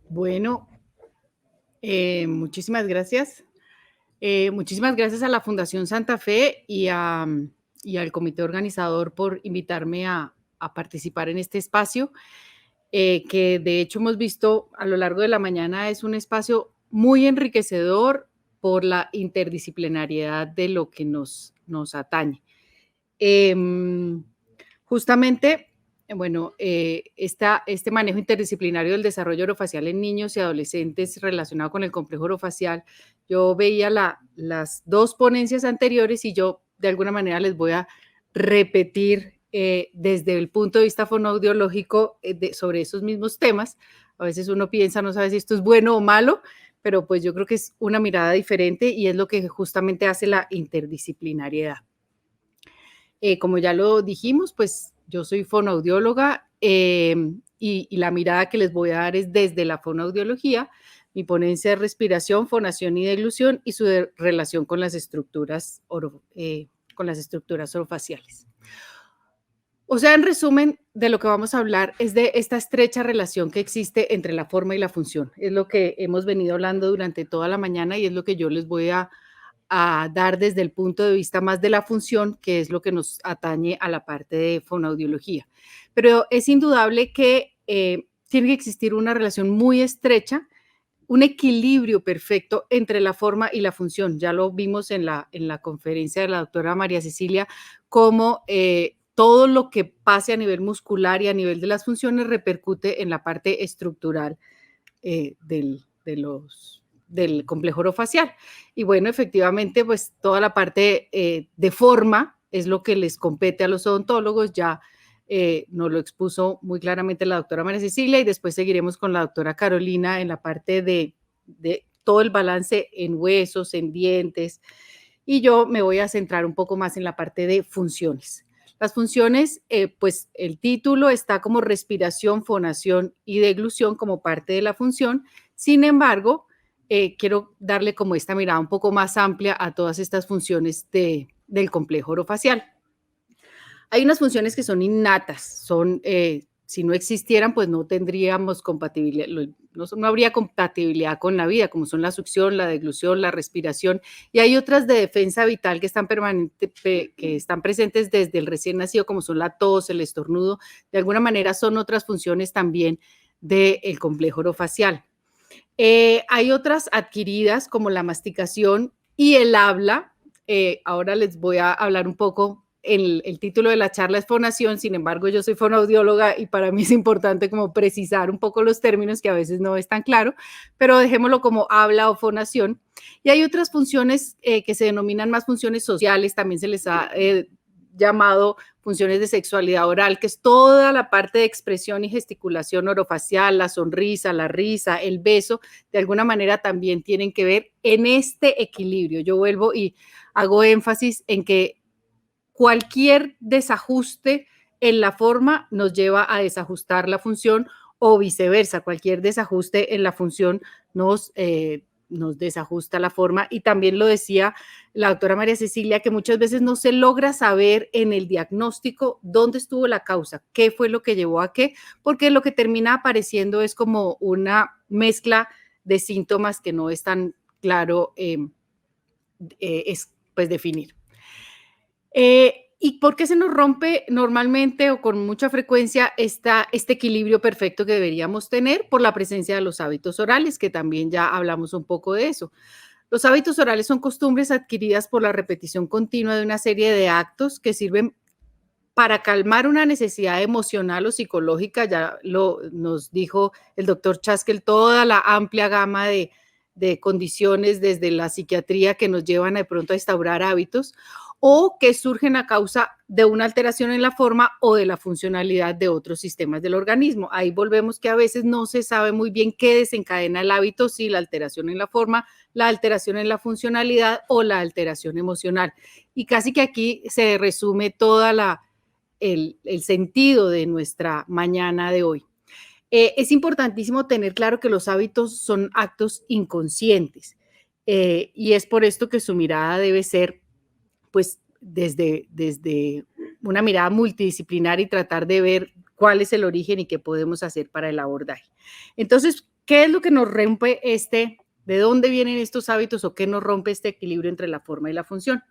Bueno, muchísimas gracias. Muchísimas gracias a la Fundación Santa Fe y al comité organizador por invitarme a participar en este espacio, que de hecho hemos visto a lo largo de la mañana es un espacio muy enriquecedor por la interdisciplinariedad de lo que nos atañe. Em, Justamente, bueno, este manejo interdisciplinario del desarrollo orofacial en niños y adolescentes relacionado con el complejo orofacial, yo veía las dos ponencias anteriores y yo de alguna manera les voy a repetir desde el punto de vista fonoaudiológico sobre esos mismos temas. A veces uno piensa, no sabe si esto es bueno o malo, pero pues yo creo que es una mirada diferente y es lo que justamente hace la interdisciplinariedad. Como ya lo dijimos, pues yo soy fonoaudióloga y la mirada que les voy a dar es desde la fonoaudiología, mi ponencia de respiración, fonación y deglución y relación con las con las estructuras orofaciales. O sea, en resumen, de lo que vamos a hablar es de esta estrecha relación que existe entre la forma y la función. Es lo que hemos venido hablando durante toda la mañana y es lo que yo les voy a dar desde el punto de vista más de la función, que es lo que nos atañe a la parte de fonoaudiología. Pero es indudable que tiene que existir una relación muy estrecha, un equilibrio perfecto entre la forma y la función. Ya lo vimos en la conferencia de la doctora María Cecilia, cómo todo lo que pase a nivel muscular y a nivel de las funciones repercute en la parte estructural del complejo orofacial. Y bueno, efectivamente, pues toda la parte de forma es lo que les compete a los odontólogos, ya nos lo expuso muy claramente la doctora María Cecilia y después seguiremos con la doctora Carolina en la parte de todo el balance en huesos, en dientes, y yo me voy a centrar un poco más en la parte de funciones. Las funciones, pues el título está como respiración, fonación y deglución como parte de la función. Sin embargo, quiero darle como esta mirada un poco más amplia a todas estas funciones del complejo orofacial. Hay unas funciones que son innatas, si no existieran, pues no tendríamos compatibilidad, no habría compatibilidad con la vida, como son la succión, la deglución, la respiración, y hay otras de defensa vital que que están presentes desde el recién nacido, como son la tos, el estornudo, de alguna manera son otras funciones también del complejo orofacial. Hay otras adquiridas como la masticación y el habla. Ahora les voy a hablar un poco. El título de la charla es fonación, sin embargo, yo soy fonoaudióloga y para mí es importante como precisar un poco los términos que a veces no es tan claro, pero dejémoslo como habla o fonación. Y hay otras funciones que se denominan más funciones sociales, también se les ha llamado funciones de sexualidad oral, que es toda la parte de expresión y gesticulación orofacial, la sonrisa, la risa, el beso, de alguna manera también tienen que ver en este equilibrio. Yo vuelvo y hago énfasis en que cualquier desajuste en la forma nos lleva a desajustar la función o viceversa, cualquier desajuste en la función nos desajusta la forma. Y también lo decía la doctora María Cecilia, que muchas veces no se logra saber en el diagnóstico dónde estuvo la causa, qué fue lo que llevó a qué, porque lo que termina apareciendo es como una mezcla de síntomas que no es tan claro pues definir. ¿Y por qué se nos rompe normalmente o con mucha frecuencia este equilibrio perfecto que deberíamos tener? Por la presencia de los hábitos orales, que también ya hablamos un poco de eso. Los hábitos orales son costumbres adquiridas por la repetición continua de una serie de actos que sirven para calmar una necesidad emocional o psicológica. Ya nos dijo el doctor Chaskel toda la amplia gama de condiciones desde la psiquiatría que nos llevan de pronto a instaurar hábitos o que surgen a causa de una alteración en la forma o de la funcionalidad de otros sistemas del organismo. Ahí volvemos que a veces no se sabe muy bien qué desencadena el hábito, si la alteración en la forma, la alteración en la funcionalidad o la alteración emocional. Y casi que aquí se resume toda el sentido de nuestra mañana de hoy. Es importantísimo tener claro que los hábitos son actos inconscientes y es por esto que su mirada debe ser pues desde una mirada multidisciplinar y tratar de ver cuál es el origen y qué podemos hacer para el abordaje. Entonces, ¿Qué es lo que nos rompe de dónde vienen estos hábitos o qué nos rompe este equilibrio entre la forma y la función?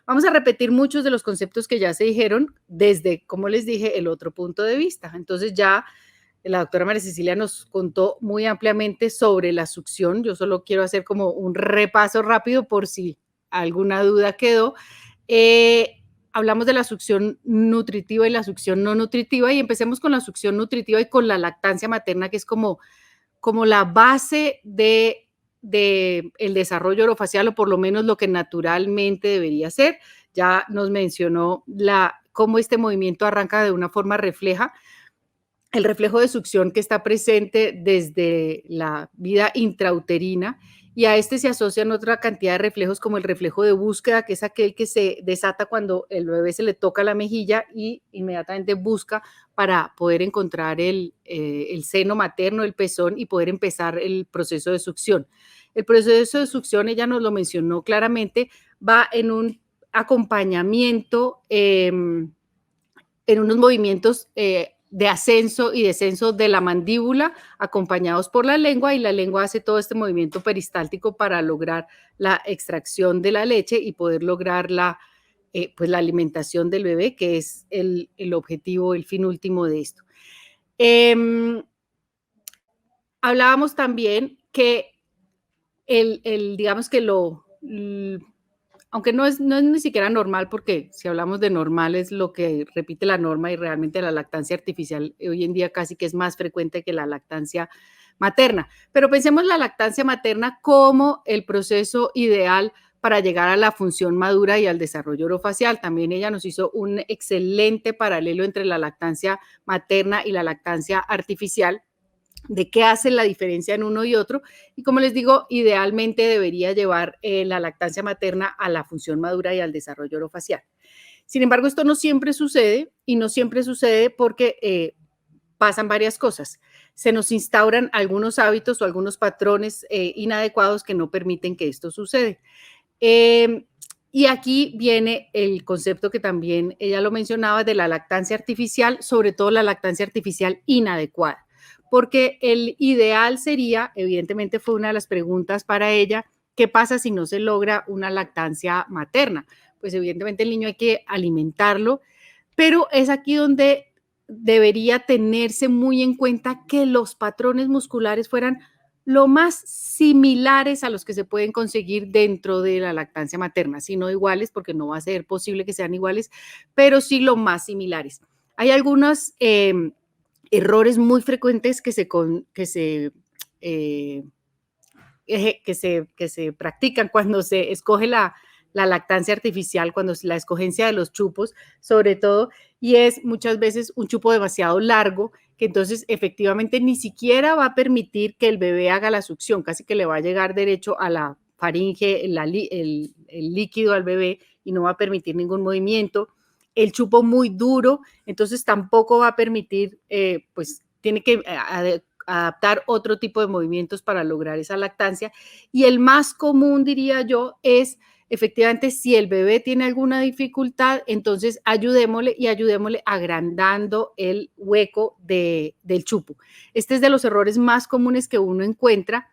Vamos a repetir muchos de los conceptos que ya se dijeron desde, como les dije, el otro punto de vista. Entonces ya la doctora María Cecilia nos contó muy ampliamente sobre la succión. Yo solo quiero hacer como un repaso rápido por si alguna duda quedó. Hablamos de la succión nutritiva y la succión no nutritiva y empecemos con la succión nutritiva y con la lactancia materna, que es como la base el desarrollo orofacial o por lo menos lo que naturalmente debería ser. Ya nos mencionó cómo este movimiento arranca de una forma refleja, el reflejo de succión que está presente desde la vida intrauterina y a este se asocian otra cantidad de reflejos como el reflejo de búsqueda, que es aquel que se desata cuando el bebé se le toca la mejilla y inmediatamente busca para poder encontrar el seno materno, el pezón y poder empezar el proceso de succión. El proceso de succión, ella nos lo mencionó claramente, va en un acompañamiento, en unos movimientos de ascenso y descenso de la mandíbula acompañados por la lengua y la lengua hace todo este movimiento peristáltico para lograr la extracción de la leche y poder lograr pues la alimentación del bebé, que es el objetivo, el fin último de esto. Hablábamos también que digamos que aunque no es ni siquiera normal, porque si hablamos de normal es lo que repite la norma y realmente la lactancia artificial hoy en día casi que es más frecuente que la lactancia materna. Pero pensemos la lactancia materna como el proceso ideal para llegar a la función madura y al desarrollo orofacial. También ella nos hizo un excelente paralelo entre la lactancia materna y la lactancia artificial, de qué hace la diferencia en uno y otro. Y como les digo, idealmente debería llevar la lactancia materna a la función madura y al desarrollo orofacial. Sin embargo, esto no siempre sucede y no siempre sucede porque pasan varias cosas. Se nos instauran algunos hábitos o algunos patrones inadecuados que no permiten que esto suceda. Y aquí viene el concepto que también ella lo mencionaba de la lactancia artificial, sobre todo la lactancia artificial inadecuada, porque el ideal sería, evidentemente fue una de las preguntas para ella, ¿qué pasa si no se logra una lactancia materna? Pues evidentemente el niño hay que alimentarlo, pero es aquí donde debería tenerse muy en cuenta que los patrones musculares fueran lo más similares a los que se pueden conseguir dentro de la lactancia materna, si no iguales, porque no va a ser posible que sean iguales, pero sí lo más similares. Hay algunos errores muy frecuentes que se practican cuando se escoge la lactancia artificial, cuando la escogencia de los chupos, sobre todo, y es muchas veces un chupo demasiado largo, que entonces efectivamente ni siquiera va a permitir que el bebé haga la succión, casi que le va a llegar derecho a la faringe, el líquido al bebé y no va a permitir ningún movimiento. El chupo muy duro, entonces tampoco va a permitir, pues tiene que adaptar otro tipo de movimientos para lograr esa lactancia. Y el más común, diría yo, es efectivamente si el bebé tiene alguna dificultad, entonces ayudémosle y ayudémosle agrandando el hueco del chupo. Este es de los errores más comunes que uno encuentra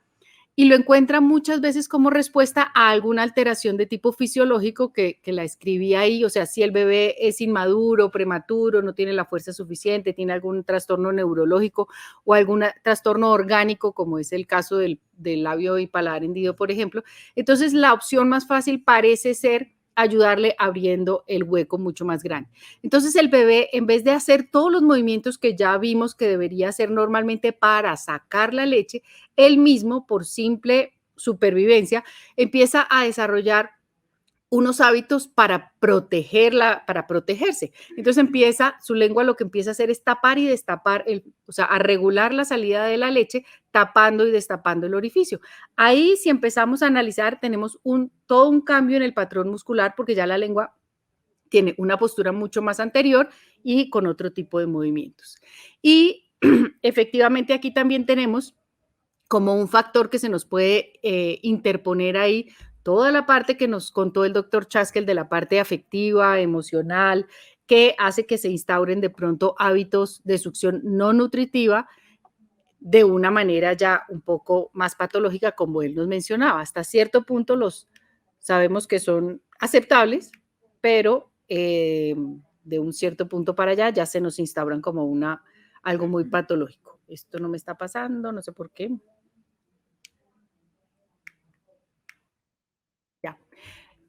y lo encuentra muchas veces como respuesta a alguna alteración de tipo fisiológico que la escribí ahí, o sea, si el bebé es inmaduro, prematuro, no tiene la fuerza suficiente, tiene algún trastorno neurológico o algún trastorno orgánico, como es el caso del labio y paladar hendido, por ejemplo, entonces la opción más fácil parece ser ayudarle abriendo el hueco mucho más grande. Entonces el bebé, en vez de hacer todos los movimientos que ya vimos que debería hacer normalmente para sacar la leche, él mismo, por simple supervivencia, empieza a desarrollar unos hábitos para protegerse. Entonces su lengua lo que empieza a hacer es tapar y destapar, o sea, a regular la salida de la leche, tapando y destapando el orificio. Ahí, si empezamos a analizar, tenemos todo un cambio en el patrón muscular porque ya la lengua tiene una postura mucho más anterior y con otro tipo de movimientos. Y efectivamente aquí también tenemos como un factor que se nos puede interponer ahí, toda la parte que nos contó el doctor Chaskel de la parte afectiva, emocional, que hace que se instauren de pronto hábitos de succión no nutritiva, de una manera ya un poco más patológica, como él nos mencionaba. Hasta cierto punto los sabemos que son aceptables, pero de un cierto punto para allá ya se nos instauran como algo muy patológico. Esto no me está pasando, no sé por qué. Ya.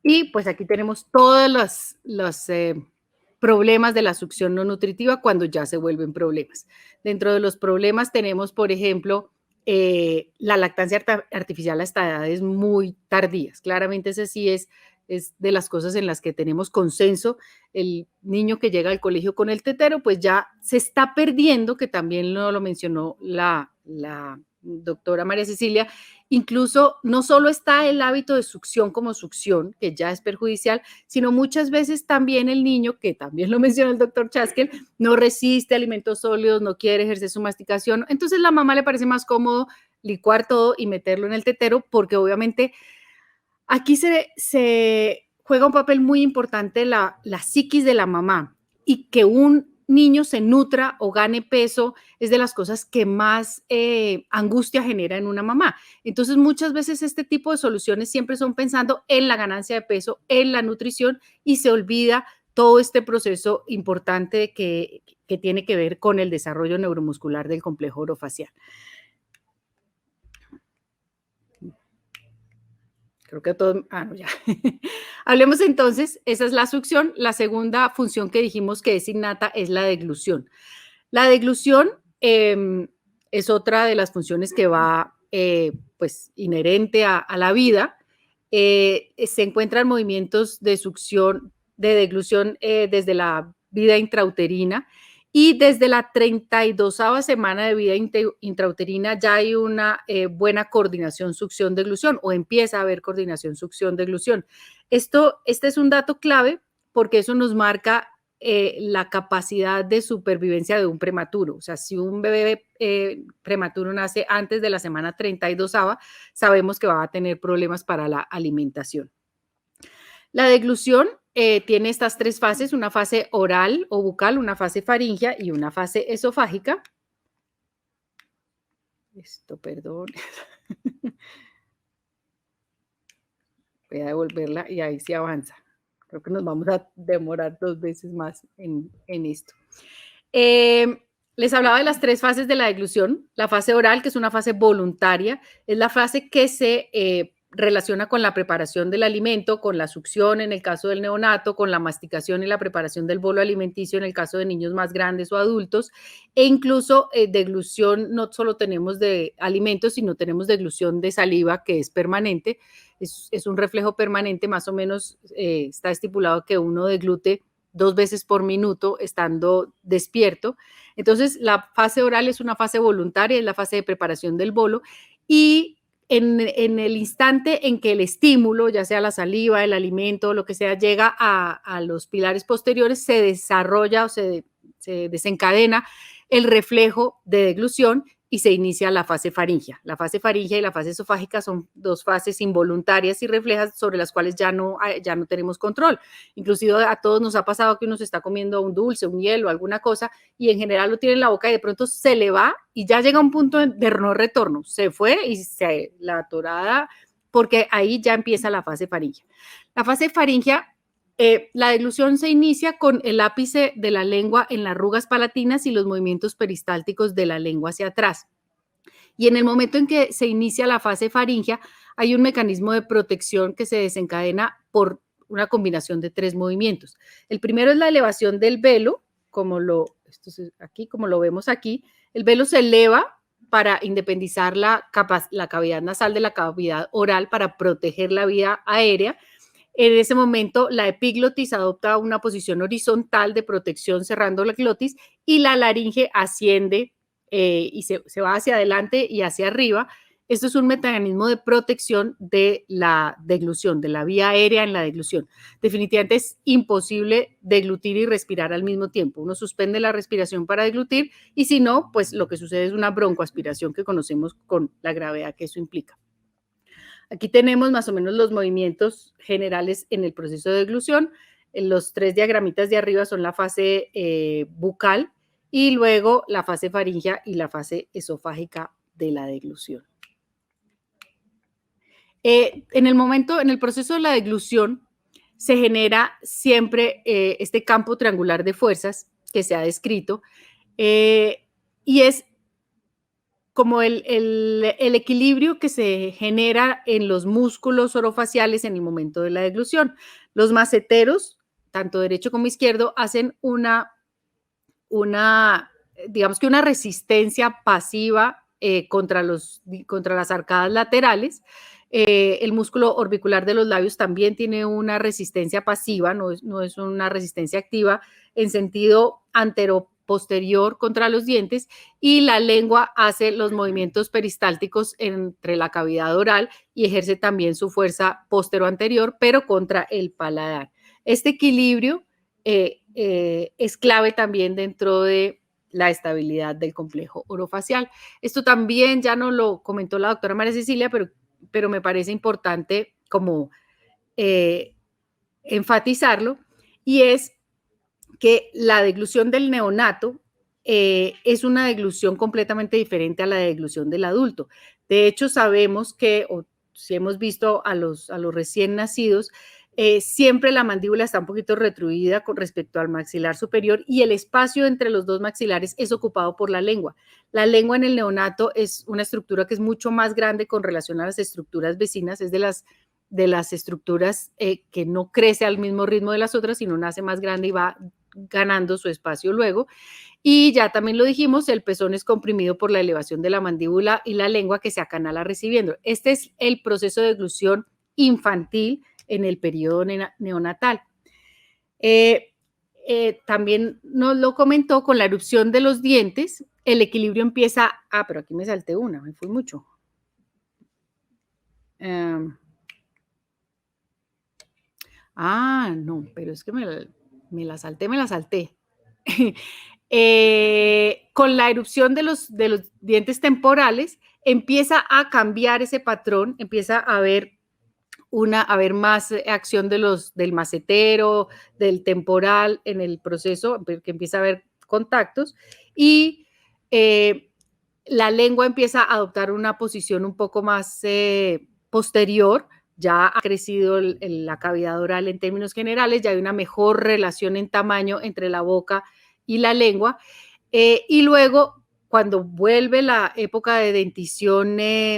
Y pues aquí tenemos todos los problemas de la succión no nutritiva cuando ya se vuelven problemas. Dentro de los problemas tenemos, por ejemplo, la lactancia artificial hasta edades muy tardías. Claramente ese sí es de las cosas en las que tenemos consenso. El niño que llega al colegio con el tetero, pues ya se está perdiendo, que también lo mencionó la doctora María Cecilia. Incluso no solo está el hábito de succión como succión, que ya es perjudicial, sino muchas veces también el niño, que también lo mencionó el doctor Chaskel, no resiste alimentos sólidos, no quiere ejercer su masticación. Entonces la mamá le parece más cómodo licuar todo y meterlo en el tetero, porque obviamente aquí se juega un papel muy importante la psiquis de la mamá, y que un niño se nutra o gane peso es de las cosas que más angustia genera en una mamá. Entonces, muchas veces este tipo de soluciones siempre son pensando en la ganancia de peso, en la nutrición, y se olvida todo este proceso importante que tiene que ver con el desarrollo neuromuscular del complejo orofacial. Creo que todos, no, ya. Hablemos entonces, esa es la succión. La segunda función que dijimos que es innata es la deglución. La deglución es otra de las funciones que va pues inherente a la vida. Se encuentran movimientos de succión, de deglución desde la vida intrauterina, y desde la 32ª semana de vida intrauterina ya hay una buena coordinación succión-deglución, o empieza a haber coordinación succión-deglución. Este es un dato clave porque eso nos marca la capacidad de supervivencia de un prematuro. O sea, si un bebé prematuro nace antes de la semana 32ª, sabemos que va a tener problemas para la alimentación. La deglución tiene estas tres fases: una fase oral o bucal, una fase faríngea y una fase esofágica. Perdón. Voy a devolverla y ahí sí avanza. Creo que nos vamos a demorar 2 veces más en esto. Les hablaba de las tres fases de la deglución. La fase oral, que es una fase voluntaria, es la fase que se relaciona con la preparación del alimento, con la succión en el caso del neonato, con la masticación y la preparación del bolo alimenticio en el caso de niños más grandes o adultos, e incluso deglución no solo tenemos de alimentos, sino tenemos deglución de saliva, que es permanente, es un reflejo permanente. Más o menos está estipulado que uno deglute 2 veces por minuto estando despierto. Entonces, la fase oral es una fase voluntaria, es la fase de preparación del bolo, y en el instante en que el estímulo, ya sea la saliva, el alimento, lo que sea, llega a los pilares posteriores, se desarrolla o se desencadena el reflejo de deglución y se inicia la fase faríngea. La fase faríngea y la fase esofágica son dos fases involuntarias y reflejas sobre las cuales ya no tenemos control. Inclusive a todos nos ha pasado que uno se está comiendo un dulce, un hielo, alguna cosa, y en general lo tiene en la boca y de pronto se le va y ya llega un punto de no retorno. Se fue y la atorada, porque ahí ya empieza la fase faríngea. La fase faríngea, la deglución se inicia con el ápice de la lengua en las arrugas palatinas y los movimientos peristálticos de la lengua hacia atrás. Y en el momento en que se inicia la fase faríngea, hay un mecanismo de protección que se desencadena por una combinación de 3 movimientos. El primero es la elevación del velo, como lo vemos aquí. El velo se eleva para independizar la cavidad nasal de la cavidad oral para proteger la vía aérea. En ese momento, la epiglotis adopta una posición horizontal de protección cerrando la glotis, y la laringe asciende y se va hacia adelante y hacia arriba. Esto es un mecanismo de protección de la deglución, de la vía aérea en la deglución. Definitivamente es imposible deglutir y respirar al mismo tiempo. Uno suspende la respiración para deglutir, y si no, pues lo que sucede es una broncoaspiración que conocemos con la gravedad que eso implica. Aquí tenemos más o menos los movimientos generales en el proceso de deglución. Los 3 diagramitas de arriba son la fase bucal, y luego la fase faríngea y la fase esofágica de la deglución. En el proceso de la deglución, se genera siempre este campo triangular de fuerzas que se ha descrito, y es como el equilibrio que se genera en los músculos orofaciales en el momento de la deglución. Los maceteros, tanto derecho como izquierdo, hacen digamos que una resistencia pasiva contra las arcadas laterales. El músculo orbicular de los labios también tiene una resistencia pasiva, no es una resistencia activa en sentido anteroposterior contra los dientes, y la lengua hace los movimientos peristálticos entre la cavidad oral y ejerce también su fuerza posteroanterior, pero contra el paladar. Este equilibrio es clave también dentro de la estabilidad del complejo orofacial. Esto también ya nos lo comentó la doctora María Cecilia, pero me parece importante como enfatizarlo, y es que la deglución del neonato es una deglución completamente diferente a la deglución del adulto. De hecho, sabemos que, o si hemos visto a los recién nacidos, siempre la mandíbula está un poquito retruida con respecto al maxilar superior, y el espacio entre los dos maxilares es ocupado por la lengua. La lengua en el neonato es una estructura que es mucho más grande con relación a las estructuras vecinas, es de las estructuras que no crece al mismo ritmo de las otras, sino nace más grande y va ganando su espacio luego. Y ya también lo dijimos, el pezón es comprimido por la elevación de la mandíbula y la lengua que se acanala recibiendo. Este es el proceso de deglución infantil en el periodo neonatal. También nos lo comentó, con la erupción de los dientes, el equilibrio empieza, pero aquí me salté una, me fui mucho. No, pero es que me la salté. Con la erupción de los dientes temporales, empieza a cambiar ese patrón, empieza a haber más acción del macetero, del temporal en el proceso, que empieza a haber contactos, y la lengua empieza a adoptar una posición un poco más posterior. Ya ha crecido la cavidad oral en términos generales, ya hay una mejor relación en tamaño entre la boca y la lengua, y luego, cuando vuelve la época de dentición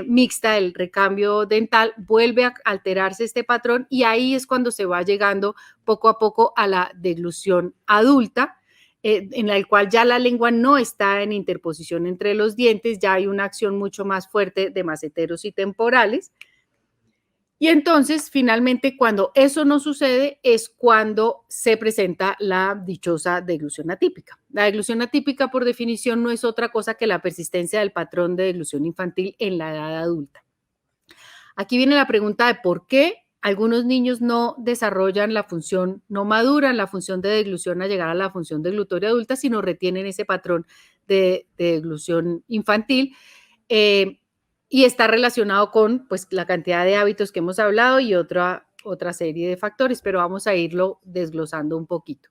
mixta, el recambio dental, vuelve a alterarse este patrón, y ahí es cuando se va llegando poco a poco a la deglución adulta, en la cual ya la lengua no está en interposición entre los dientes, ya hay una acción mucho más fuerte de maceteros y temporales. Y entonces, finalmente, cuando eso no sucede, es cuando se presenta la dichosa deglución atípica. La deglución atípica, por definición, no es otra cosa que la persistencia del patrón de deglución infantil en la edad adulta. Aquí viene la pregunta de por qué algunos niños no desarrollan la función, no maduran la función de deglución a llegar a la función deglutoria adulta, sino retienen ese patrón de deglución infantil. Y está relacionado con, pues, la cantidad de hábitos que hemos hablado y otra serie de factores, pero vamos a irlo desglosando un poquito.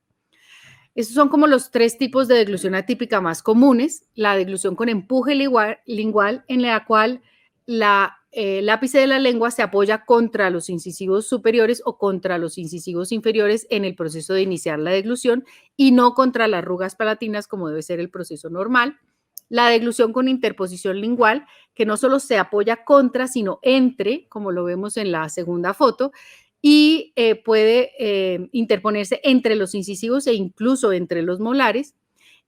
Estos son como los 3 tipos de deglución atípica más comunes: la deglución con empuje lingual, en la cual el ápice de la lengua se apoya contra los incisivos superiores o contra los incisivos inferiores en el proceso de iniciar la deglución, y no contra las arrugas palatinas, como debe ser el proceso normal. La deglución con interposición lingual, que no solo se apoya contra, sino entre, como lo vemos en la segunda foto, y puede interponerse entre los incisivos e incluso entre los molares.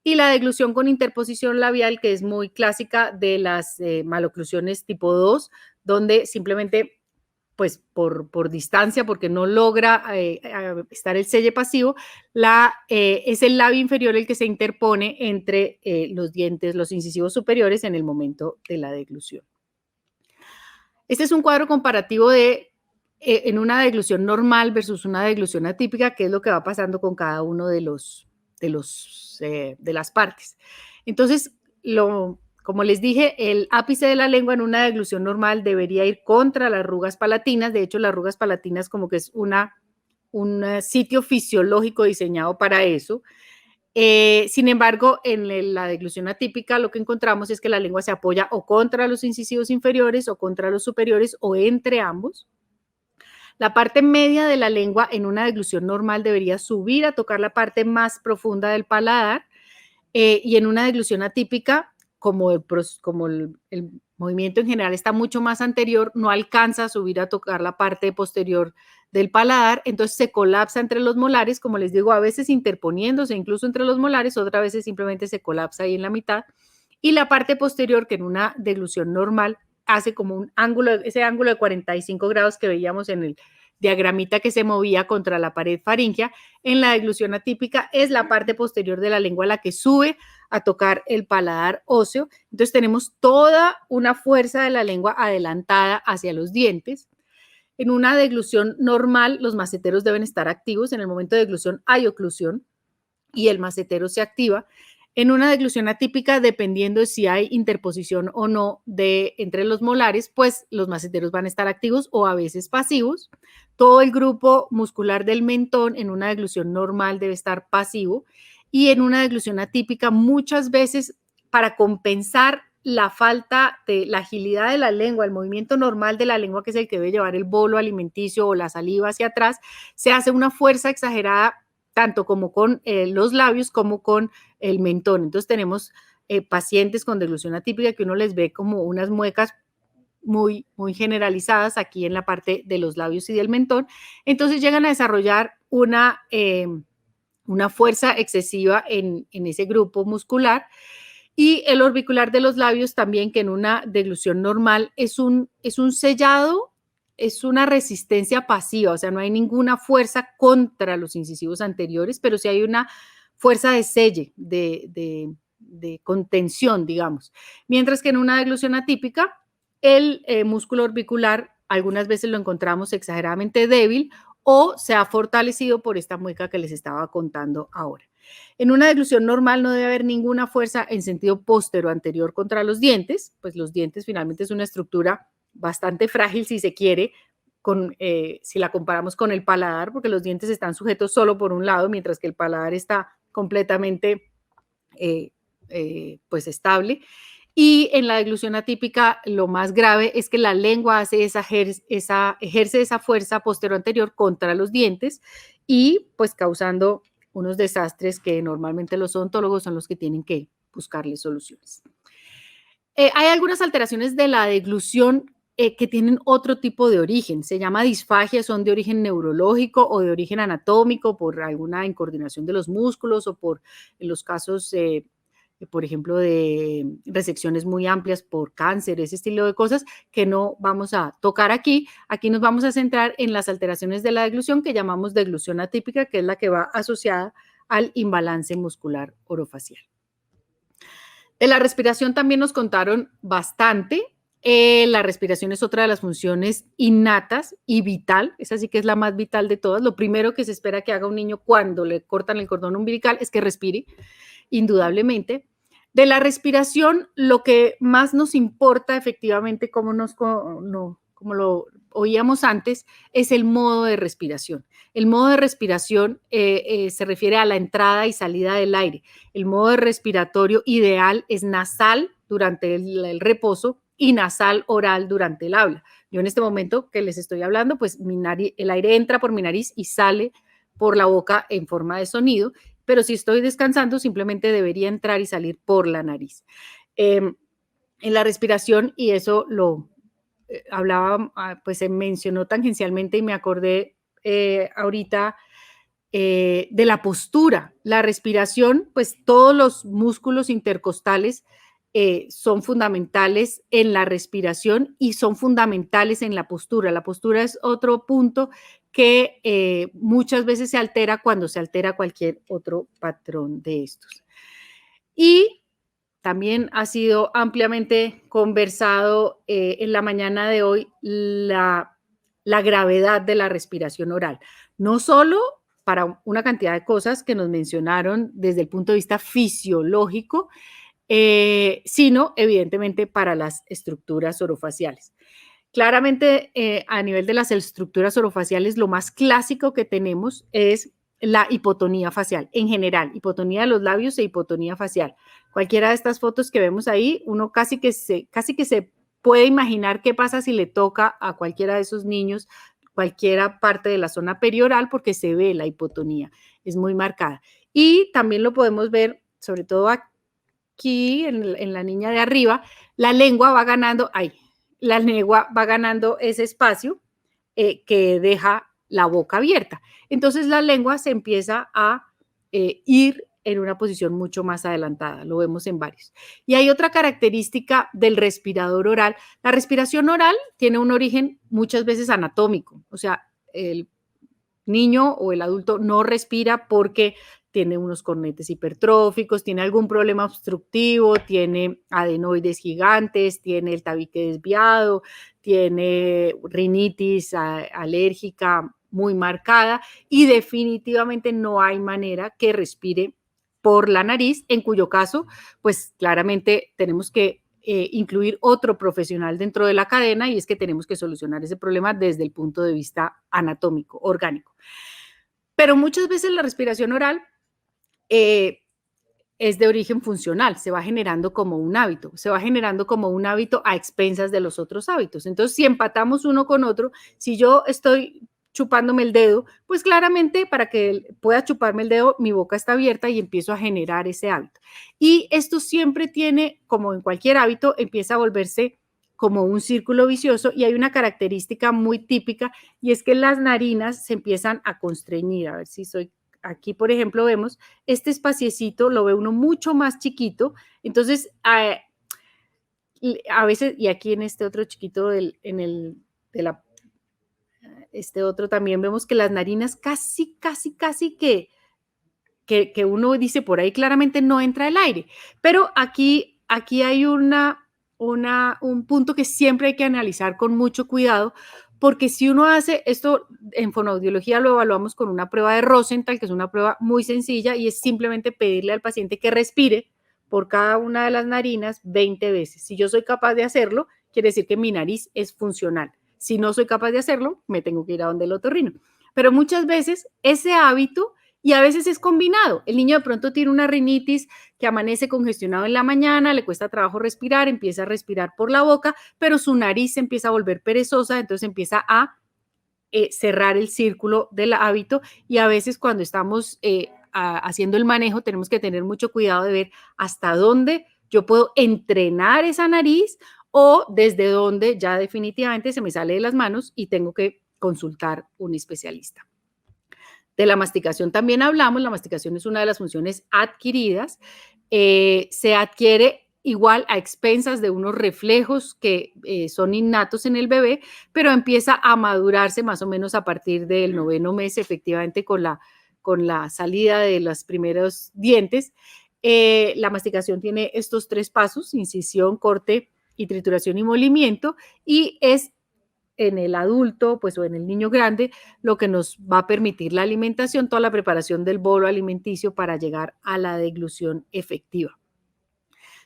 Y la deglución con interposición labial, que es muy clásica de las maloclusiones tipo 2, donde simplemente, pues por distancia, porque no logra estar el selle pasivo, es el labio inferior el que se interpone entre los dientes, los incisivos superiores, en el momento de la deglución. Este es un cuadro comparativo en una deglución normal versus una deglución atípica, qué es lo que va pasando con cada uno de las partes. Entonces, como les dije, el ápice de la lengua en una deglución normal debería ir contra las arrugas palatinas. De hecho, las arrugas palatinas como que es un sitio fisiológico diseñado para eso. Sin embargo, en la deglución atípica lo que encontramos es que la lengua se apoya o contra los incisivos inferiores o contra los superiores o entre ambos. La parte media de la lengua en una deglución normal debería subir a tocar la parte más profunda del paladar, y en una deglución atípica, como el movimiento en general está mucho más anterior, no alcanza a subir a tocar la parte posterior del paladar, entonces se colapsa entre los molares, como les digo, a veces interponiéndose incluso entre los molares, otras veces simplemente se colapsa ahí en la mitad, y la parte posterior, que en una deglución normal hace como un ángulo, ese ángulo de 45 grados que veíamos en el diagramita que se movía contra la pared faríngea, en la deglución atípica es la parte posterior de la lengua la que sube a tocar el paladar óseo. Entonces tenemos toda una fuerza de la lengua adelantada hacia los dientes. En una deglución normal, los maceteros deben estar activos. En el momento de deglución hay oclusión y el macetero se activa. En una deglución atípica, dependiendo de si hay interposición o no entre los molares, pues los maceteros van a estar activos o a veces pasivos. Todo el grupo muscular del mentón en una deglución normal debe estar pasivo, y en una deglución atípica muchas veces, para compensar la falta de la agilidad de la lengua, el movimiento normal de la lengua, que es el que debe llevar el bolo alimenticio o la saliva hacia atrás, se hace una fuerza exagerada tanto como con los labios como con el mentón. Entonces tenemos pacientes con deglución atípica que uno les ve como unas muecas muy, muy generalizadas aquí en la parte de los labios y del mentón. Entonces llegan a desarrollar una fuerza excesiva en ese grupo muscular. Y el orbicular de los labios también, que en una deglución normal es un sellado, es una resistencia pasiva, o sea, no hay ninguna fuerza contra los incisivos anteriores, pero sí hay una fuerza de selle, de contención, digamos. Mientras que en una deglución atípica, el músculo orbicular algunas veces lo encontramos exageradamente débil o se ha fortalecido por esta mueca que les estaba contando ahora. En una deglución normal no debe haber ninguna fuerza en sentido póstero anterior contra los dientes, pues los dientes finalmente es una estructura bastante frágil, si se quiere, si la comparamos con el paladar, porque los dientes están sujetos solo por un lado, mientras que el paladar está completamente pues estable. Y en la deglución atípica lo más grave es que la lengua ejerce esa fuerza postero anterior contra los dientes y pues causando unos desastres que normalmente los odontólogos son los que tienen que buscarle soluciones. Hay algunas alteraciones de la deglución que tienen otro tipo de origen. Se llama disfagia, son de origen neurológico o de origen anatómico por alguna incoordinación de los músculos o en los casos, por ejemplo, de resecciones muy amplias por cáncer, ese estilo de cosas que no vamos a tocar aquí. Aquí nos vamos a centrar en las alteraciones de la deglución que llamamos deglución atípica, que es la que va asociada al imbalance muscular orofacial. De la respiración también nos contaron bastante. La respiración es otra de las funciones innatas y vital, esa sí que es la más vital de todas. Lo primero que se espera que haga un niño cuando le cortan el cordón umbilical es que respire, indudablemente. De la respiración, lo que más nos importa efectivamente, como lo oíamos antes, es el modo de respiración. El modo de respiración se refiere a la entrada y salida del aire. El modo respiratorio ideal es nasal durante el reposo y nasal oral durante el habla. Yo en este momento que les estoy hablando, pues el aire entra por mi nariz y sale por la boca en forma de sonido, pero si estoy descansando, simplemente debería entrar y salir por la nariz. En la respiración, y eso lo hablaba, pues se mencionó tangencialmente y me acordé ahorita de la postura. La respiración, pues todos los músculos intercostales son fundamentales en la respiración y son fundamentales en la postura. La postura es otro punto que muchas veces se altera cuando se altera cualquier otro patrón de estos. Y también ha sido ampliamente conversado en la mañana de hoy la gravedad de la respiración oral. No solo para una cantidad de cosas que nos mencionaron desde el punto de vista fisiológico, sino evidentemente para las estructuras orofaciales. Claramente, a nivel de las estructuras orofaciales, lo más clásico que tenemos es la hipotonía facial, en general, hipotonía de los labios e hipotonía facial. Cualquiera de estas fotos que vemos ahí, uno casi que se puede imaginar qué pasa si le toca a cualquiera de esos niños cualquiera parte de la zona perioral porque se ve la hipotonía, es muy marcada. Y también lo podemos ver, sobre todo aquí en la niña de arriba, la lengua va ganando, la lengua va ganando ese espacio que deja la boca abierta. Entonces la lengua se empieza a ir en una posición mucho más adelantada, lo vemos en varios. Y hay otra característica del respirador oral. La respiración oral tiene un origen muchas veces anatómico, o sea, el niño o el adulto no respira porque tiene unos cornetes hipertróficos, tiene algún problema obstructivo, tiene adenoides gigantes, tiene el tabique desviado, tiene rinitis alérgica muy marcada y definitivamente no hay manera que respire por la nariz, en cuyo caso, pues claramente tenemos que incluir otro profesional dentro de la cadena y es que tenemos que solucionar ese problema desde el punto de vista anatómico, orgánico. Pero muchas veces la respiración oral es de origen funcional, se va generando como un hábito, se va generando como un hábito a expensas de los otros hábitos. Entonces, si empatamos uno con otro, si yo estoy chupándome el dedo, pues claramente para que pueda chuparme el dedo, mi boca está abierta y empiezo a generar ese hábito. Y esto siempre tiene, como en cualquier hábito, empieza a volverse como un círculo vicioso y hay una característica muy típica y es que las narinas se empiezan a constreñir. A ver si soy aquí, por ejemplo, vemos este espaciecito, lo ve uno mucho más chiquito, entonces a veces, y aquí en este otro chiquito, este otro también vemos que las narinas casi que uno dice por ahí claramente no entra el aire, pero aquí hay un punto que siempre hay que analizar con mucho cuidado, porque si uno hace esto en fonoaudiología lo evaluamos con una prueba de Rosenthal, que es una prueba muy sencilla y es simplemente pedirle al paciente que respire por cada una de las narinas 20 veces. Si yo soy capaz de hacerlo, quiere decir que mi nariz es funcional. Si no soy capaz de hacerlo, me tengo que ir a donde el otorrino. Pero muchas veces ese hábito y a veces es combinado. El niño de pronto tiene una rinitis que amanece congestionado en la mañana, le cuesta trabajo respirar, empieza a respirar por la boca, pero su nariz se empieza a volver perezosa, entonces empieza a cerrar el círculo del hábito y a veces cuando estamos haciendo el manejo tenemos que tener mucho cuidado de ver hasta dónde yo puedo entrenar esa nariz o desde dónde ya definitivamente se me sale de las manos y tengo que consultar un especialista. De la masticación también hablamos, la masticación es una de las funciones adquiridas, se adquiere igual a expensas de unos reflejos que son innatos en el bebé, pero empieza a madurarse más o menos a partir del 9º mes, efectivamente con la salida de los primeros dientes. La masticación tiene estos 3 pasos, incisión, corte y trituración y molimiento, y es en el adulto, pues o en el niño grande, lo que nos va a permitir la alimentación, toda la preparación del bolo alimenticio para llegar a la deglución efectiva.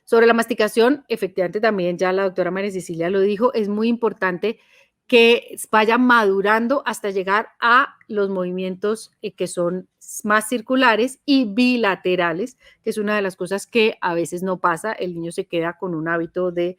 Sobre la masticación, efectivamente también ya la doctora María Cecilia lo dijo, es muy importante que vaya madurando hasta llegar a los movimientos que son más circulares y bilaterales, que es una de las cosas que a veces no pasa, el niño se queda con un hábito de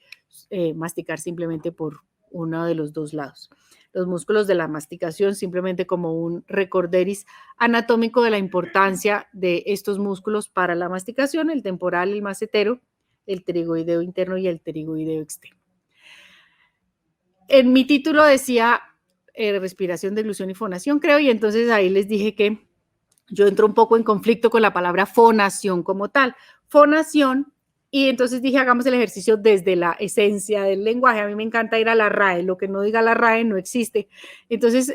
masticar simplemente por uno de los dos lados. Los músculos de la masticación, simplemente como un recorderis anatómico de la importancia de estos músculos para la masticación, el temporal, el macetero, el pterigoideo interno y el pterigoideo externo. En mi título decía respiración, deglución y fonación, creo, y entonces ahí les dije que yo entro un poco en conflicto con la palabra fonación como tal. Fonación, y entonces dije, hagamos el ejercicio desde la esencia del lenguaje. A mí me encanta ir a la RAE, lo que no diga la RAE no existe. Entonces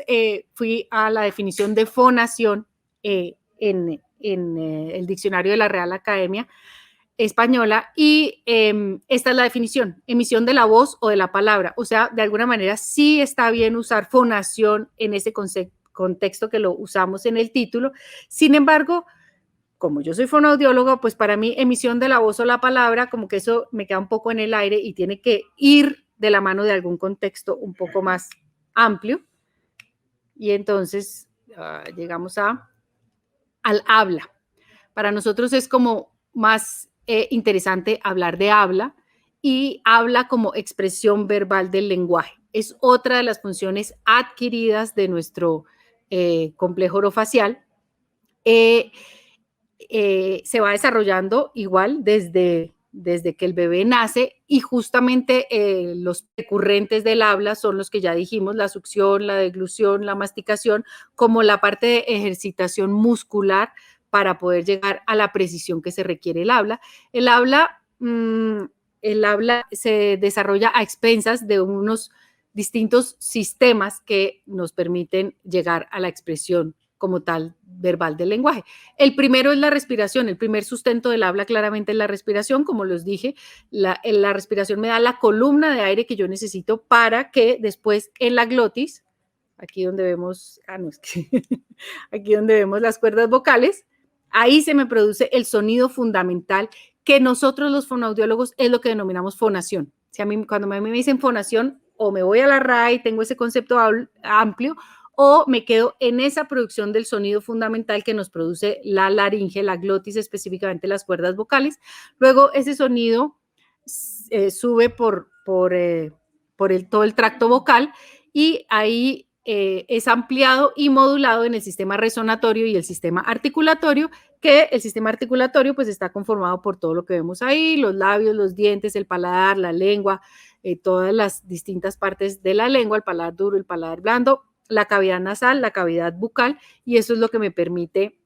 fui a la definición de fonación en el diccionario de la Real Academia Española y esta es la definición, emisión de la voz o de la palabra, o sea, de alguna manera sí está bien usar fonación en ese contexto que lo usamos en el título, sin embargo, como yo soy fonoaudióloga, pues para mí emisión de la voz o la palabra, como que eso me queda un poco en el aire y tiene que ir de la mano de algún contexto un poco más amplio y entonces llegamos a al habla. Para nosotros es como más interesante hablar de habla y habla como expresión verbal del lenguaje. Es otra de las funciones adquiridas de nuestro complejo orofacial. Eh, Se va desarrollando igual desde que el bebé nace y justamente los recurrentes del habla son los que ya dijimos, la succión, la deglución, la masticación, como la parte de ejercitación muscular para poder llegar a la precisión que se requiere el habla. El habla, el habla se desarrolla a expensas de unos distintos sistemas que nos permiten llegar a la expresión como tal verbal del lenguaje. El primero es la respiración, el primer sustento del habla claramente es la respiración, como les dije, la respiración me da la columna de aire que yo necesito para que después en la glotis, aquí donde vemos, no, es que, aquí donde vemos las cuerdas vocales, ahí se me produce el sonido fundamental que nosotros los fonoaudiólogos es lo que denominamos fonación. Si a mí, cuando a mí me dicen fonación, o me voy a la RAI, tengo ese concepto amplio, o me quedo en esa producción del sonido fundamental que nos produce la laringe, la glotis, específicamente las cuerdas vocales. Luego ese sonido sube por todo el tracto vocal y ahí es ampliado y modulado en el sistema resonatorio y el sistema articulatorio, que el sistema articulatorio pues está conformado por todo lo que vemos ahí, los labios, los dientes, el paladar, la lengua, todas las distintas partes de la lengua, el paladar duro, el paladar blando, la cavidad nasal, la cavidad bucal, y eso es lo que me permite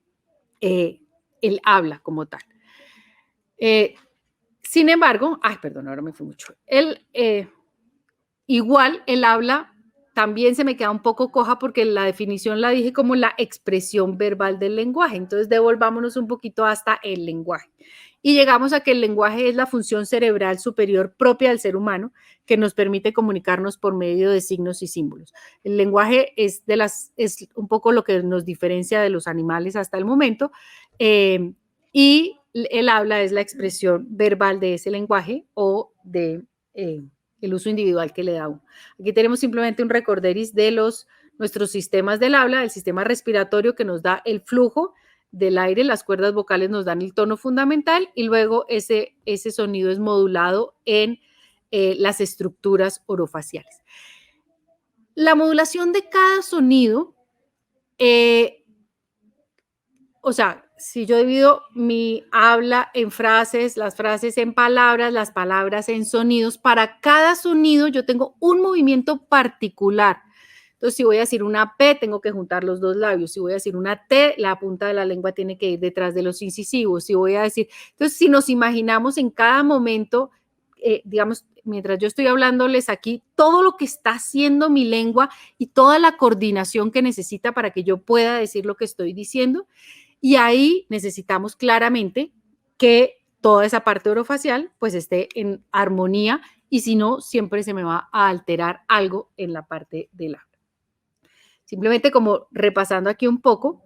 el habla como tal. Sin embargo, perdón, ahora me fui mucho. Igual el habla también se me queda un poco coja porque la definición la dije como la expresión verbal del lenguaje. Entonces devolvámonos un poquito hasta el lenguaje. Y llegamos a que el lenguaje es la función cerebral superior propia del ser humano que nos permite comunicarnos por medio de signos y símbolos. El lenguaje es un poco lo que nos diferencia de los animales hasta el momento. Y el habla es la expresión verbal de ese lenguaje o de el uso individual que le da uno. Aquí tenemos simplemente un recorderis de nuestros sistemas del habla, el sistema respiratorio que nos da el flujo del aire, las cuerdas vocales nos dan el tono fundamental y luego ese sonido es modulado en las estructuras orofaciales. La modulación de cada sonido, o sea, si yo divido mi habla en frases, las frases en palabras, las palabras en sonidos, para cada sonido yo tengo un movimiento particular. Entonces, si voy a decir una P, tengo que juntar los dos labios. Si voy a decir una T, la punta de la lengua tiene que ir detrás de los incisivos. Si voy a decir, entonces, si nos imaginamos en cada momento, digamos, mientras yo estoy hablándoles aquí, todo lo que está haciendo mi lengua y toda la coordinación que necesita para que yo pueda decir lo que estoy diciendo. Y ahí necesitamos claramente que toda esa parte orofacial pues esté en armonía y si no, siempre se me va a alterar algo en la parte del habla. Simplemente como repasando aquí un poco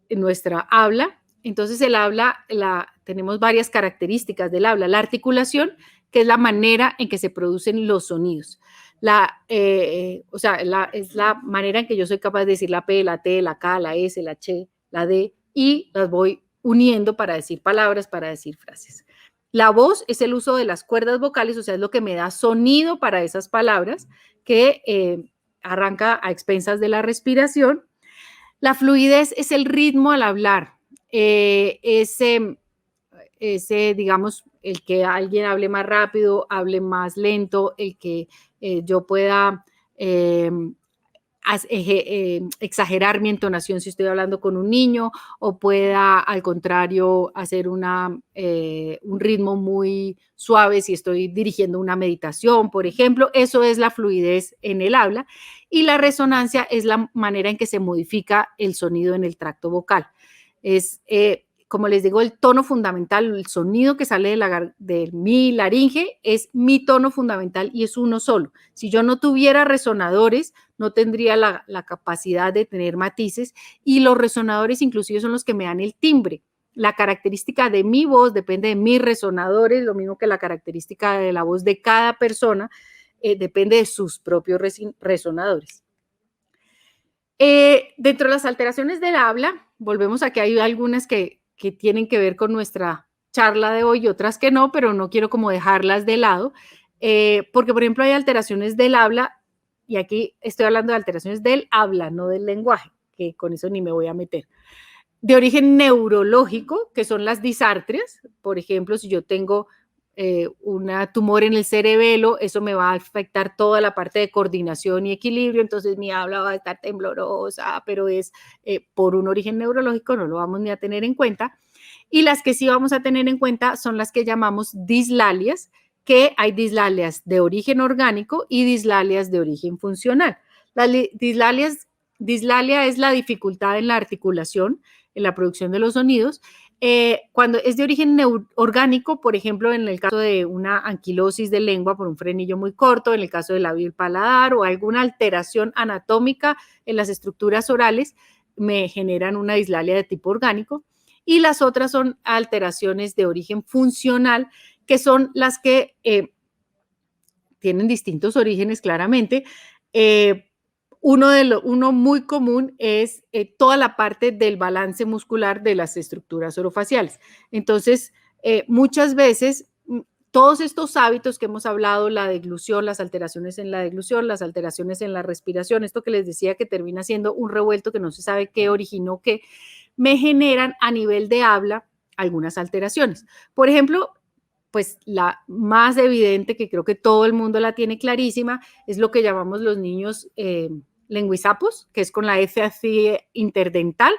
en nuestra habla, entonces el habla, tenemos varias características del habla. La articulación, que es la manera en que se producen los sonidos. Es la manera en que yo soy capaz de decir la P, la T, la K, la S, la Ch, la D, y las voy uniendo para decir palabras, para decir frases. La voz es el uso de las cuerdas vocales, o sea, es lo que me da sonido para esas palabras, que arranca a expensas de la respiración. La fluidez es el ritmo al hablar, ese, digamos, el que alguien hable más rápido, hable más lento, el que yo pueda exagerar mi entonación si estoy hablando con un niño o pueda al contrario hacer un ritmo muy suave si estoy dirigiendo una meditación, por ejemplo. Eso es la fluidez en el habla y la resonancia es la manera en que se modifica el sonido en el tracto vocal. Es, como les digo, el tono fundamental, el sonido que sale de mi laringe es mi tono fundamental y es uno solo. Si yo no tuviera resonadores, no tendría la capacidad de tener matices y los resonadores inclusive son los que me dan el timbre. La característica de mi voz depende de mis resonadores, lo mismo que la característica de la voz de cada persona depende de sus propios resonadores. Dentro de las alteraciones del habla, volvemos a que hay algunas que tienen que ver con nuestra charla de hoy y otras que no, pero no quiero como dejarlas de lado, porque por ejemplo hay alteraciones del habla, y aquí estoy hablando de alteraciones del habla, no del lenguaje, que con eso ni me voy a meter. De origen neurológico, que son las disartrias, por ejemplo, si yo tengo una tumor en el cerebelo, eso me va a afectar toda la parte de coordinación y equilibrio, entonces mi habla va a estar temblorosa, pero es por un origen neurológico, no lo vamos ni a tener en cuenta. Y las que sí vamos a tener en cuenta son las que llamamos dislalias, que hay dislalias de origen orgánico y dislalias de origen funcional. Las dislalia es la dificultad en la articulación, en la producción de los sonidos. Cuando es de origen orgánico, por ejemplo, en el caso de una anquilosis de lengua por un frenillo muy corto, en el caso del labio y paladar o alguna alteración anatómica en las estructuras orales, me generan una dislalia de tipo orgánico. Y las otras son alteraciones de origen funcional, que son las que tienen distintos orígenes claramente. Uno muy común es toda la parte del balance muscular de las estructuras orofaciales. Entonces, muchas veces, todos estos hábitos que hemos hablado, la deglución, las alteraciones en la deglución, las alteraciones en la respiración, esto que les decía que termina siendo un revuelto que no se sabe qué originó qué, me generan a nivel de habla algunas alteraciones. Por ejemplo, pues la más evidente, que creo que todo el mundo la tiene clarísima, es lo que llamamos los niños lenguizapos, que es con la S así interdental.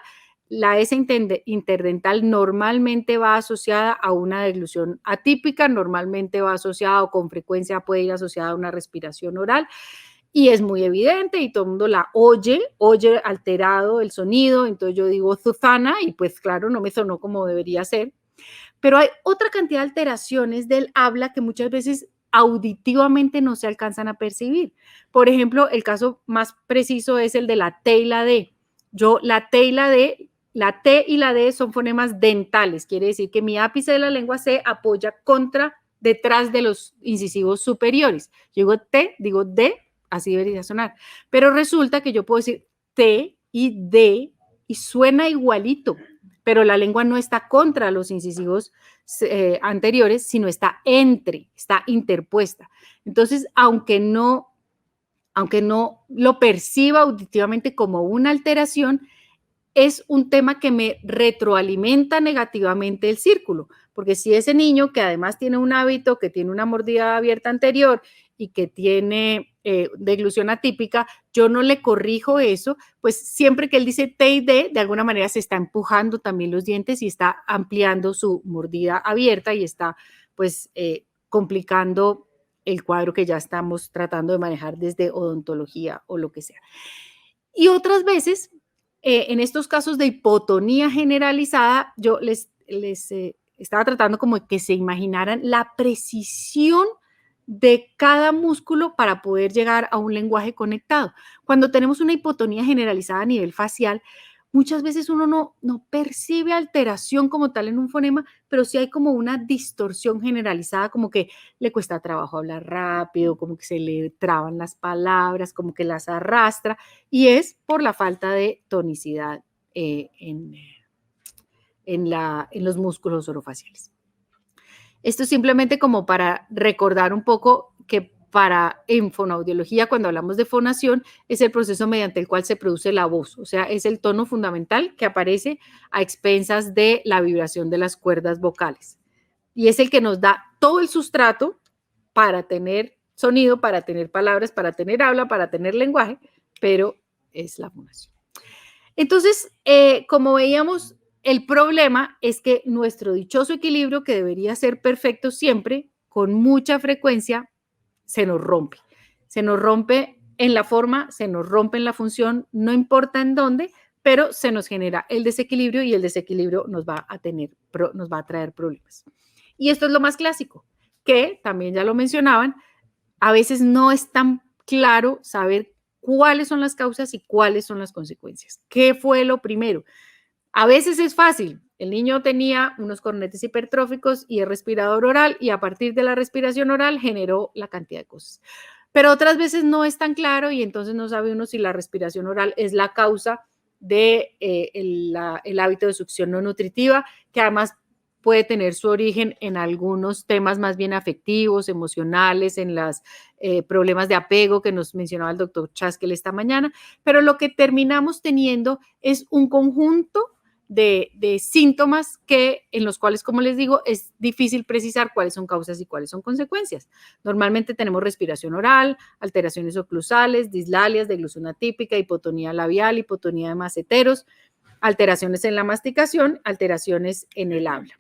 La S interdental normalmente va asociada a una deglución atípica, normalmente va asociada o con frecuencia puede ir asociada a una respiración oral y es muy evidente y todo el mundo la oye alterado el sonido, entonces yo digo Susana y pues claro, no me sonó como debería ser. Pero hay otra cantidad de alteraciones del habla que muchas veces auditivamente no se alcanzan a percibir. Por ejemplo, el caso más preciso es el de la T y la D. La T y la D, la T y la D son fonemas dentales, quiere decir que mi ápice de la lengua se apoya detrás de los incisivos superiores. Yo digo T, digo D, así debería sonar. Pero resulta que yo puedo decir T y D y suena igualito, pero la lengua no está contra los incisivos anteriores, sino está interpuesta. Entonces, aunque no lo perciba auditivamente como una alteración, es un tema que me retroalimenta negativamente el círculo, porque si ese niño que además tiene un hábito, que tiene una mordida abierta anterior y que tiene deglución atípica, yo no le corrijo eso, pues siempre que él dice T y D, de alguna manera se está empujando también los dientes y está ampliando su mordida abierta y está pues complicando el cuadro que ya estamos tratando de manejar desde odontología o lo que sea. Y otras veces, en estos casos de hipotonía generalizada, yo les estaba tratando como que se imaginaran la precisión de cada músculo para poder llegar a un lenguaje conectado. Cuando tenemos una hipotonía generalizada a nivel facial, muchas veces uno no percibe alteración como tal en un fonema, pero sí hay como una distorsión generalizada, como que le cuesta trabajo hablar rápido, como que se le traban las palabras, como que las arrastra, y es por la falta de tonicidad en los músculos orofaciales. Esto es simplemente como para recordar un poco que en fonoaudiología, cuando hablamos de fonación, es el proceso mediante el cual se produce la voz, o sea, es el tono fundamental que aparece a expensas de la vibración de las cuerdas vocales. Y es el que nos da todo el sustrato para tener sonido, para tener palabras, para tener habla, para tener lenguaje, pero es la fonación. Entonces, como veíamos, el problema es que nuestro dichoso equilibrio, que debería ser perfecto siempre, con mucha frecuencia, se nos rompe. Se nos rompe en la forma, se nos rompe en la función, no importa en dónde, pero se nos genera el desequilibrio y el desequilibrio nos va a traer problemas. Y esto es lo más clásico, que también ya lo mencionaban, a veces no es tan claro saber cuáles son las causas y cuáles son las consecuencias. ¿Qué fue lo primero? A veces es fácil. El niño tenía unos cornetes hipertróficos y el respirador oral y a partir de la respiración oral generó la cantidad de cosas. pero otras veces no es tan claro y entonces no sabe uno si la respiración oral es la causa de el hábito de succión no nutritiva, que además puede tener su origen en algunos temas más bien afectivos, emocionales, en los problemas de apego que nos mencionaba el doctor Chaskel esta mañana, pero lo que terminamos teniendo es un conjunto de síntomas en los cuales, como les digo, es difícil precisar cuáles son causas y cuáles son consecuencias. Normalmente tenemos respiración oral, alteraciones oclusales, dislalias, deglución atípica, hipotonía labial, hipotonía de maceteros, alteraciones en la masticación, alteraciones en el habla.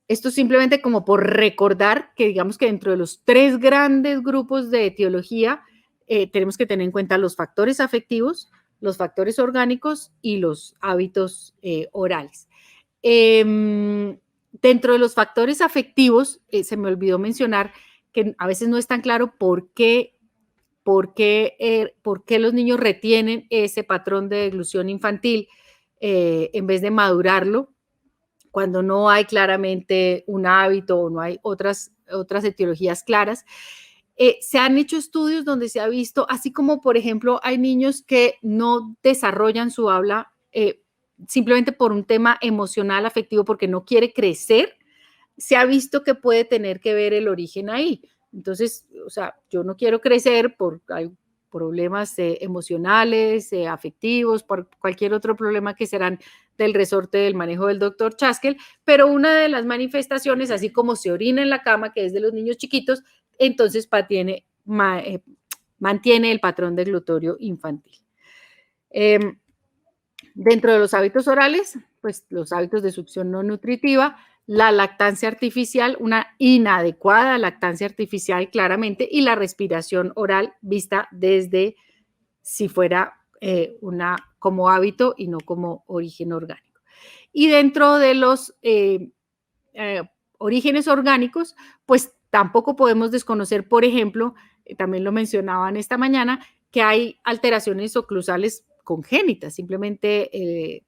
Esto simplemente como por recordar que digamos que dentro de los 3 grandes grupos de etiología tenemos que tener en cuenta los factores afectivos, los factores orgánicos y los hábitos orales. Dentro de los factores afectivos, se me olvidó mencionar que a veces no es tan claro por qué los niños retienen ese patrón de deglución infantil en vez de madurarlo cuando no hay claramente un hábito o no hay otras etiologías claras. Se han hecho estudios donde se ha visto, así como por ejemplo hay niños que no desarrollan su habla simplemente por un tema emocional, afectivo, porque no quiere crecer, se ha visto que puede tener que ver el origen ahí. Entonces, o sea, yo no quiero crecer por problemas emocionales, afectivos, por cualquier otro problema que serán del resorte del manejo del doctor Chaskel, pero una de las manifestaciones, así como se orina en la cama, que es de los niños chiquitos, entonces mantiene el patrón deglutorio infantil. Dentro de los hábitos orales, pues los hábitos de succión no nutritiva, la lactancia artificial, una inadecuada lactancia artificial claramente, y la respiración oral vista desde si fuera como hábito y no como origen orgánico. Y dentro de los orígenes orgánicos, pues tampoco podemos desconocer, por ejemplo, también lo mencionaban esta mañana, que hay alteraciones oclusales congénitas, simplemente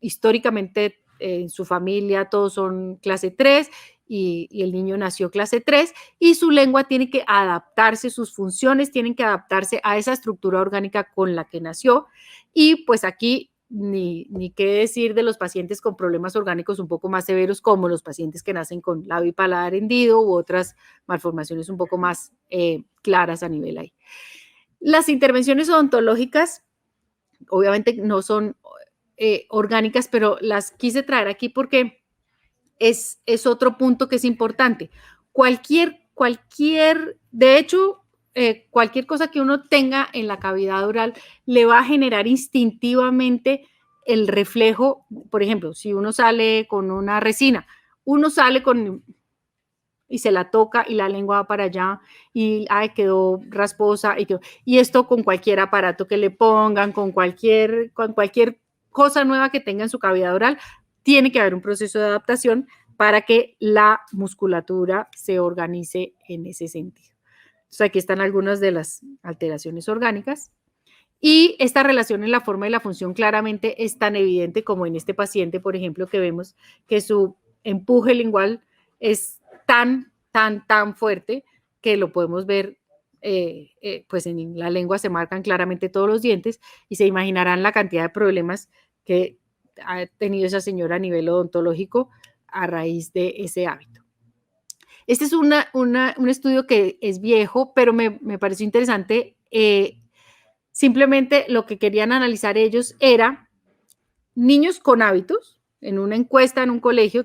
históricamente en su familia todos son clase 3 y el niño nació clase 3 y su lengua tiene que adaptarse, sus funciones tienen que adaptarse a esa estructura orgánica con la que nació y pues aquí ni qué decir de los pacientes con problemas orgánicos un poco más severos como los pacientes que nacen con labio y paladar hendido u otras malformaciones un poco más claras a nivel ahí. Las intervenciones odontológicas obviamente no son orgánicas, pero las quise traer aquí porque es otro punto que es importante. De hecho, cualquier cosa que uno tenga en la cavidad oral le va a generar instintivamente el reflejo. Por ejemplo, si uno sale con una resina, uno sale y se la toca y la lengua va para allá y quedó rasposa y esto con cualquier aparato que le pongan, con cualquier cosa nueva que tenga en su cavidad oral, tiene que haber un proceso de adaptación para que la musculatura se organice en ese sentido. Entonces aquí están algunas de las alteraciones orgánicas y esta relación en la forma y la función claramente es tan evidente como en este paciente, por ejemplo, que vemos que su empuje lingual es tan fuerte que lo podemos ver, pues en la lengua se marcan claramente todos los dientes y se imaginarán la cantidad de problemas que ha tenido esa señora a nivel odontológico a raíz de ese hábito. Este es un estudio que es viejo, pero me pareció interesante. Simplemente lo que querían analizar ellos era niños con hábitos, en una encuesta en un colegio,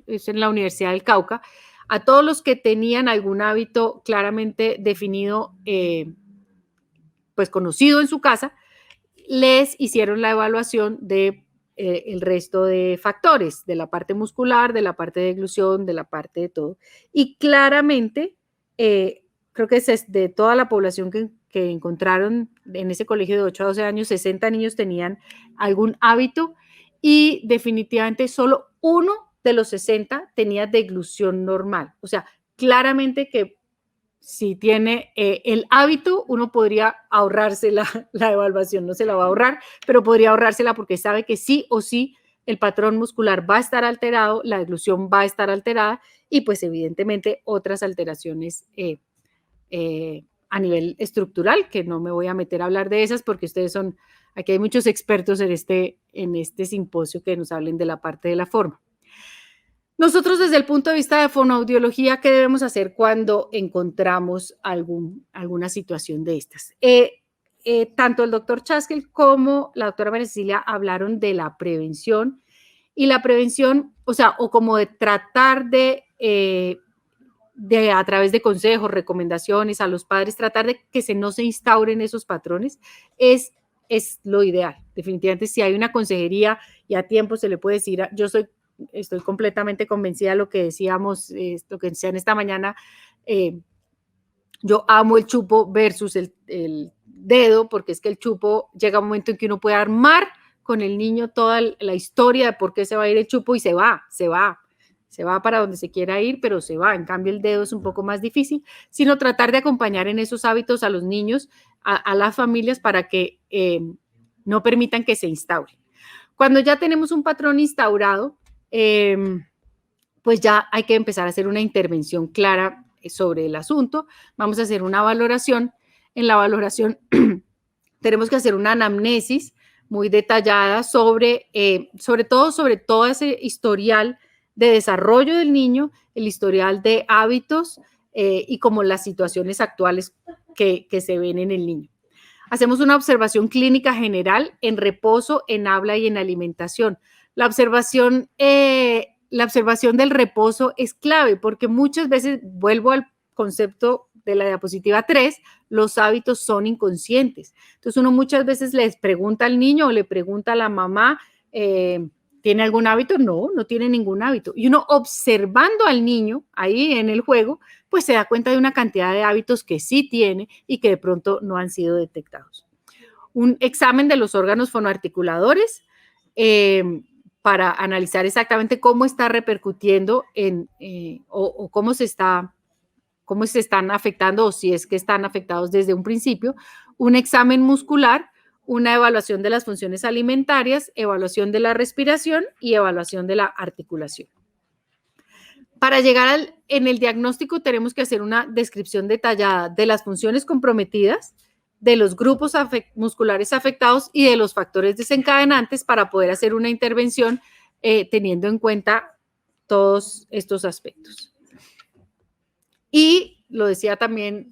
es en la Universidad del Cauca, a todos los que tenían algún hábito claramente definido, pues conocido en su casa, les hicieron la evaluación de el resto de factores, de la parte muscular, de la parte de deglución, de la parte de todo. Y claramente, creo que es de toda la población que encontraron en ese colegio de 8 a 12 años, 60 niños tenían algún hábito y definitivamente solo uno de los 60 tenía deglución normal. O sea, claramente que si tiene el hábito, uno podría ahorrarse la evaluación, no se la va a ahorrar, pero podría ahorrársela porque sabe que sí o sí el patrón muscular va a estar alterado, la deglución va a estar alterada y pues evidentemente otras alteraciones a nivel estructural, que no me voy a meter a hablar de esas porque aquí hay muchos expertos en este simposio que nos hablen de la parte de la forma. Nosotros desde el punto de vista de fonoaudiología, ¿qué debemos hacer cuando encontramos alguna situación de estas? Tanto el doctor Chaskel como la doctora María Cecilia hablaron de la prevención y la prevención, o como de tratar de a través de consejos, recomendaciones a los padres, tratar de que no se instauren esos patrones, es lo ideal. Definitivamente, si hay una consejería y a tiempo se le puede decir, estoy completamente convencida de lo que decíamos, lo que decían esta mañana, yo amo el chupo versus el dedo, porque es que el chupo llega un momento en que uno puede armar con el niño toda la historia de por qué se va a ir el chupo y se va para donde se quiera ir, pero se va. En cambio, el dedo es un poco más difícil, sino tratar de acompañar en esos hábitos a los niños, a las familias, para que no permitan que se instaure. Cuando ya tenemos un patrón instaurado, pues ya hay que empezar a hacer una intervención clara sobre el asunto. Vamos a hacer una valoración. En la valoración tenemos que hacer una anamnesis muy detallada sobre todo ese historial de desarrollo del niño, el historial de hábitos y como las situaciones actuales que se ven en el niño. Hacemos una observación clínica general en reposo, en habla y en alimentación. La observación del reposo es clave porque muchas veces, vuelvo al concepto de la diapositiva 3, los hábitos son inconscientes. Entonces uno muchas veces les pregunta al niño o le pregunta a la mamá, ¿tiene algún hábito? No, no tiene ningún hábito. Y uno observando al niño ahí en el juego, pues se da cuenta de una cantidad de hábitos que sí tiene y que de pronto no han sido detectados. Un examen de los órganos fonoarticuladores para analizar exactamente cómo está repercutiendo o cómo se están afectando o si es que están afectados desde un principio. Un examen muscular, una evaluación de las funciones alimentarias, evaluación de la respiración y evaluación de la articulación. Para llegar en el diagnóstico tenemos que hacer una descripción detallada de las funciones comprometidas, de los grupos musculares afectados y de los factores desencadenantes para poder hacer una intervención teniendo en cuenta todos estos aspectos. Y lo decía también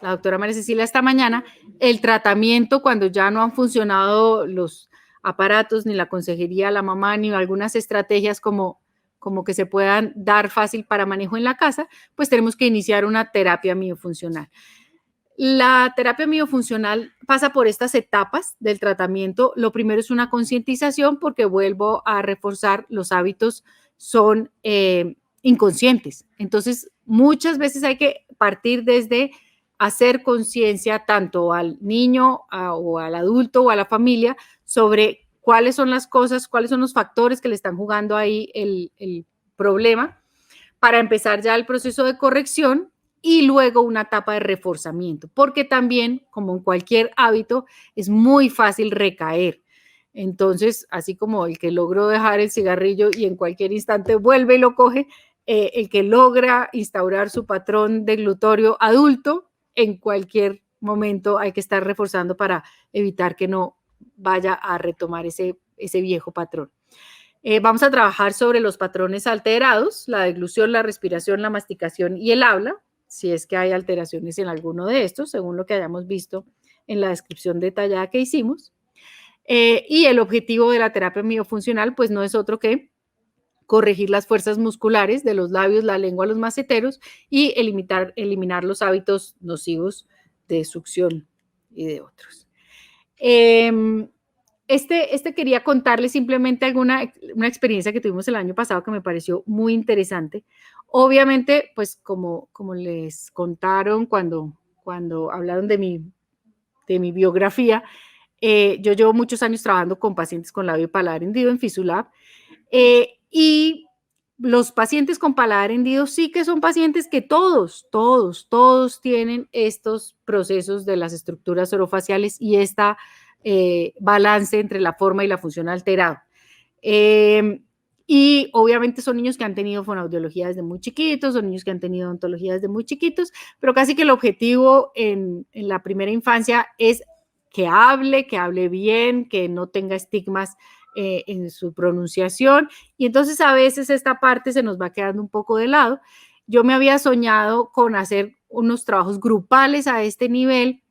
la doctora María Cecilia esta mañana, el tratamiento cuando ya no han funcionado los aparatos, ni la consejería, la mamá, ni algunas estrategias como que se puedan dar fácil para manejo en la casa, pues tenemos que iniciar una terapia miofuncional. La terapia miofuncional pasa por estas etapas del tratamiento. Lo primero es una concientización porque vuelvo a reforzar, los hábitos son inconscientes. Entonces, muchas veces hay que partir desde hacer conciencia tanto al niño o al adulto o a la familia sobre cuáles son las cosas, cuáles son los factores que le están jugando ahí el problema para empezar ya el proceso de corrección y luego una etapa de reforzamiento, porque también, como en cualquier hábito, es muy fácil recaer. Entonces, así como el que logró dejar el cigarrillo y en cualquier instante vuelve y lo coge, el que logra instaurar su patrón de glutorio adulto, en cualquier momento hay que estar reforzando para evitar que no vaya a retomar ese viejo patrón. Vamos a trabajar sobre los patrones alterados, la deglución, la respiración, la masticación y el habla, si es que hay alteraciones en alguno de estos, según lo que hayamos visto en la descripción detallada que hicimos. Y el objetivo de la terapia miofuncional, pues no es otro que corregir las fuerzas musculares de los labios, la lengua, los maceteros y eliminar los hábitos nocivos de succión y de otros. Quería contarles simplemente una experiencia que tuvimos el año pasado que me pareció muy interesante. Obviamente, pues como les contaron cuando hablaron de mi biografía, yo llevo muchos años trabajando con pacientes con labio y paladar hendido en Fisulab y los pacientes con paladar hendido sí que son pacientes que todos tienen estos procesos de las estructuras orofaciales y esta balance entre la forma y la función alterada. Y obviamente son niños que han tenido fonoaudiología desde muy chiquitos, son niños que han tenido odontología desde muy chiquitos, pero casi que el objetivo en la primera infancia es que hable bien, que no tenga estigmas en su pronunciación. Y entonces a veces esta parte se nos va quedando un poco de lado. Yo me había soñado con hacer unos trabajos grupales a este nivel.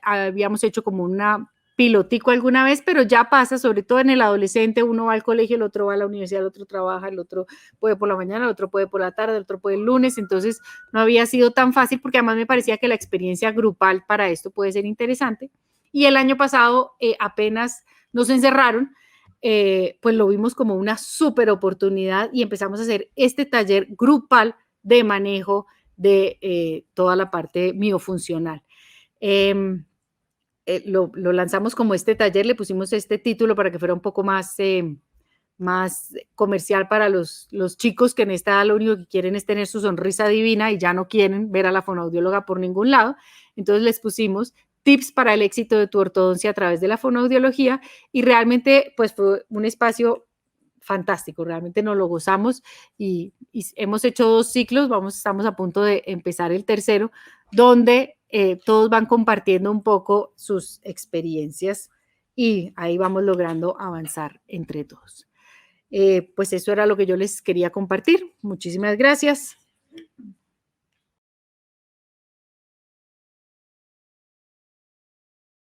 Habíamos hecho como una pilotico alguna vez, pero ya pasa, sobre todo en el adolescente, uno va al colegio, el otro va a la universidad, el otro trabaja, el otro puede por la mañana, el otro puede por la tarde, el otro puede el lunes, entonces no había sido tan fácil porque además me parecía que la experiencia grupal para esto puede ser interesante. Y el año pasado apenas nos encerraron, pues lo vimos como una súper oportunidad y empezamos a hacer este taller grupal de manejo de toda la parte miofuncional. Lo lanzamos como este taller, le pusimos este título para que fuera un poco más comercial para los chicos que en esta edad lo único que quieren es tener su sonrisa divina y ya no quieren ver a la fonoaudióloga por ningún lado. Entonces les pusimos tips para el éxito de tu ortodoncia a través de la fonoaudiología y realmente pues fue un espacio fantástico, realmente nos lo gozamos y hemos hecho 2 ciclos, estamos a punto de empezar el tercero, donde todos van compartiendo un poco sus experiencias y ahí vamos logrando avanzar entre todos. Pues eso era lo que yo les quería compartir. Muchísimas gracias.